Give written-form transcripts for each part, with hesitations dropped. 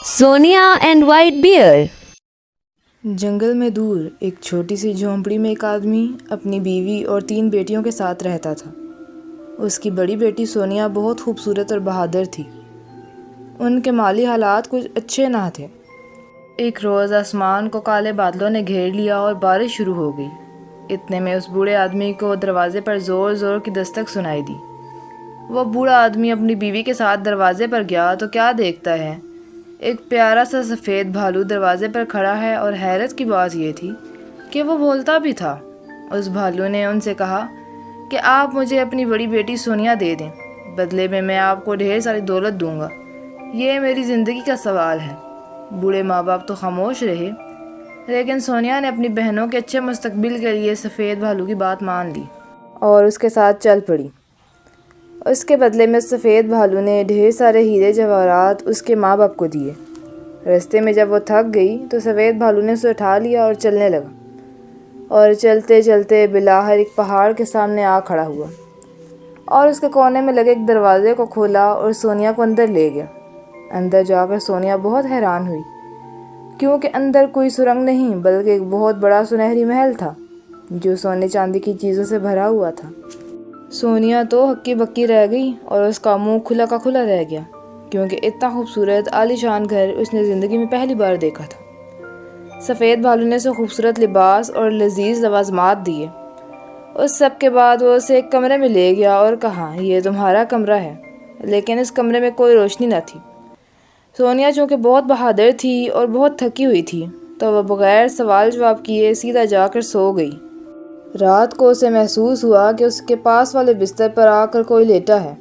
Sonia and white bear. जंगल में दूर एक छोटी सी झोंपड़ी में एक आदमी अपनी बीवी और 3 बेटियों के साथ रहता था। उसकी बड़ी बेटी सोनिया बहुत खूबसूरत और बहादुर थी। उनके माली हालात कुछ अच्छे ना थे। एक रोज़ आसमान को काले बादलों ने घेर लिया और बारिश शुरू हो गई। इतने में उस बूढ़े आदमी को दरवाजे पर ज़ोर ज़ोर की दस्तक सुनाई दी। वह बूढ़ा आदमी अपनी बीवी के साथ दरवाजे पर गया तो क्या देखता है, एक प्यारा सा सफ़ेद भालू दरवाजे पर खड़ा है। और हैरत की बात यह थी कि वो बोलता भी था। उस भालू ने उनसे कहा कि आप मुझे अपनी बड़ी बेटी सोनिया दे दें, बदले में मैं आपको ढेर सारी दौलत दूंगा। ये मेरी ज़िंदगी का सवाल है। बूढ़े माँ बाप तो खामोश रहे, लेकिन सोनिया ने अपनी बहनों के अच्छे मुस्तकबिल के लिए सफ़ेद भालू की बात मान ली और उसके साथ चल पड़ी। उसके बदले में सफ़ेद भालू ने ढेर सारे हीरे जवाहरात उसके माँ बाप को दिए। रास्ते में जब वो थक गई तो सफ़ेद भालू ने उसे उठा लिया और चलने लगा। और चलते चलते बिलाहर एक पहाड़ के सामने आ खड़ा हुआ और उसके कोने में लगे एक दरवाजे को खोला और सोनिया को अंदर ले गया। अंदर जाकर सोनिया बहुत हैरान हुई, क्योंकि अंदर कोई सुरंग नहीं बल्कि एक बहुत बड़ा सुनहरी महल था जो सोने चांदी की चीज़ों से भरा हुआ था। सोनिया तो हक्की बक्की रह गई और उसका मुंह खुला का खुला रह गया, क्योंकि इतना खूबसूरत आलीशान घर उसने ज़िंदगी में पहली बार देखा था। सफ़ेद भालू ने उसे खूबसूरत लिबास और लजीज लवाजमात दिए। उस सब के बाद वो उसे एक कमरे में ले गया और कहा, यह तुम्हारा कमरा है। लेकिन इस कमरे में कोई रोशनी न थी। सोनिया चूँकि बहुत बहादुर थी और बहुत थकी हुई थी, तो वह बगैर सवाल जवाब किए सीधा जाकर सो गई। रात को उसे महसूस हुआ कि उसके पास वाले बिस्तर पर आकर कोई लेटा है।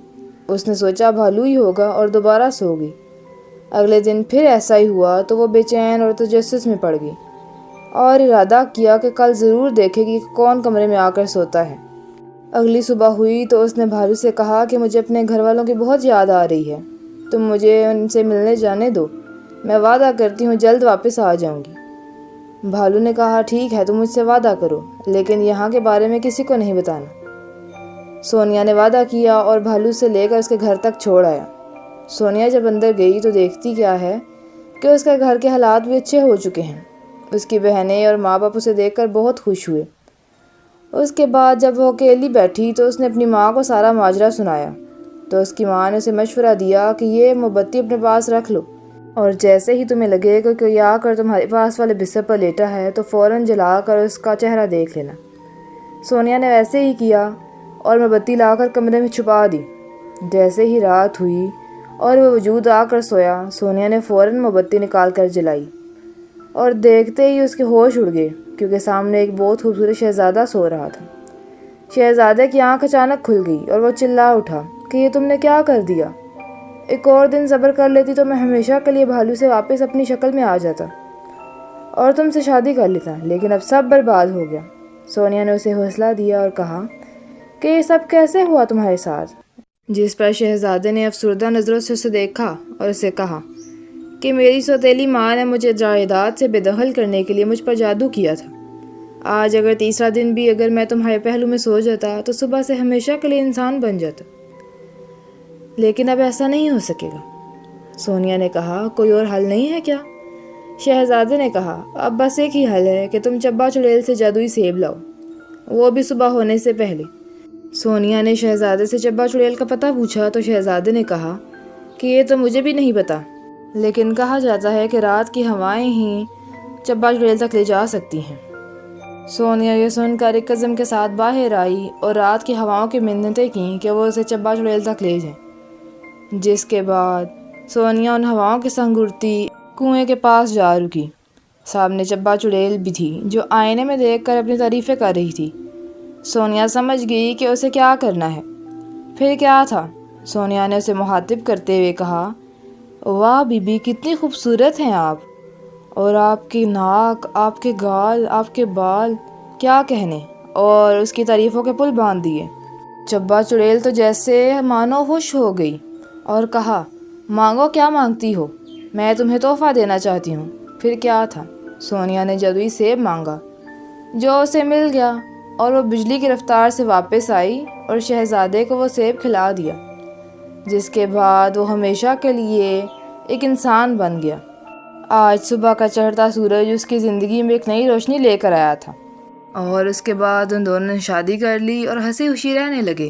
उसने सोचा भालू ही होगा और दोबारा सो गई। अगले दिन फिर ऐसा ही हुआ तो वो बेचैन और तजस्सुस में पड़ गई और इरादा किया कि कल ज़रूर देखेगी कि कौन कमरे में आकर सोता है। अगली सुबह हुई तो उसने भालू से कहा कि मुझे अपने घर वालों की बहुत याद आ रही है, तुम मुझे उनसे मिलने जाने दो, मैं वादा करती हूँ जल्द वापस आ जाऊँगी। भालू ने कहा, ठीक है, तुम मुझसे वादा करो, लेकिन यहाँ के बारे में किसी को नहीं बताना। सोनिया ने वादा किया और भालू से लेकर उसके घर तक छोड़ आया। सोनिया जब अंदर गई तो देखती क्या है कि उसके घर के हालात भी अच्छे हो चुके हैं। उसकी बहनें और माँ बाप उसे देखकर बहुत खुश हुए। उसके बाद जब वो अकेली बैठी तो उसने अपनी माँ को सारा माजरा सुनाया। तो उसकी माँ ने उसे मशवरा दिया कि ये मोमबत्ती अपने पास रख लो, और जैसे ही तुम्हें लगे कि कोई आकर तुम्हारे पास वाले बिस्तर पर लेटा है तो फ़ौरन जलाकर उसका चेहरा देख लेना। सोनिया ने वैसे ही किया और मोमबत्ती लाकर कमरे में छुपा दी। जैसे ही रात हुई और वह वजूद आकर सोया, सोनिया ने फ़ौरन मोमबत्ती निकाल कर जलाई और देखते ही उसके होश उड़ गए, क्योंकि सामने एक बहुत खूबसूरत शहज़ादा सो रहा था। शहज़ादे की आंख अचानक खुल गई और वह चिल्ला उठा कि ये तुमने क्या कर दिया। एक और दिन सब्र कर लेती तो मैं हमेशा के लिए भालू से वापस अपनी शक्ल में आ जाता और तुमसे शादी कर लेता, लेकिन अब सब बर्बाद हो गया। सोनिया ने उसे हौसला दिया और कहा कि ये सब कैसे हुआ तुम्हारे साथ। जिस पर शहज़ादे ने अफसरदा नज़रों से उसे देखा और उसे कहा कि मेरी सौतेली माँ ने मुझे जायदाद से बेदखल करने के लिए मुझ पर जादू किया था। आज अगर तीसरा दिन भी अगर मैं तुम्हारे पहलू में सो जाता तो सुबह से हमेशा के लिए इंसान बन जाता, लेकिन अब ऐसा नहीं हो सकेगा। सोनिया ने कहा, कोई और हल नहीं है क्या? शहज़ादे ने कहा, अब बस एक ही हल है कि तुम चब्बा चुड़ैल से जादुई सेब लाओ, वो भी सुबह होने से पहले। सोनिया ने शहज़ादे से चब्बा चुड़ैल का पता पूछा तो शहज़ादे ने कहा कि ये तो मुझे भी नहीं पता, लेकिन कहा जाता है कि रात की हवाएं ही चब्बा चुड़ैल तक ले जा सकती हैं। सोनिया ये सुनकर एक कज़म के साथ बाहर आई और रात की हवाओं की मिन्नतें की कि वो उसे चब्बा चुड़ैल तक ले जाए। जिसके बाद सोनिया उन हवाओं के संग उड़ती कुएं के पास जा रुकी। सामने चब्बा चुड़ैल भी थी जो आईने में देखकर अपनी तारीफ़ें कर रही थी। सोनिया समझ गई कि उसे क्या करना है। फिर क्या था? सोनिया ने उसे मुखातिब करते हुए कहा, वाह बीबी, कितनी खूबसूरत हैं आप, और आपकी नाक, आपके गाल, आपके बाल, क्या कहने। और उसकी तारीफ़ों के पुल बांध दिए। चब्बा चुड़ैल तो जैसे मानो खुश हो गई और कहा, मांगो, क्या मांगती हो, मैं तुम्हें तोहफ़ा देना चाहती हूँ। फिर क्या था? सोनिया ने जादुई सेब मांगा जो उसे मिल गया और वो बिजली की रफ्तार से वापस आई और शहज़ादे को वो सेब खिला दिया। जिसके बाद वो हमेशा के लिए एक इंसान बन गया। آج صبح کا چڑھتا سورج اس کی زندگی میں ایک نئی روشنی لے کر آیا تھا، اور اس کے بعد ان دونوں نے شادی کر لی اور ہنسی خوشی رہنے لگے۔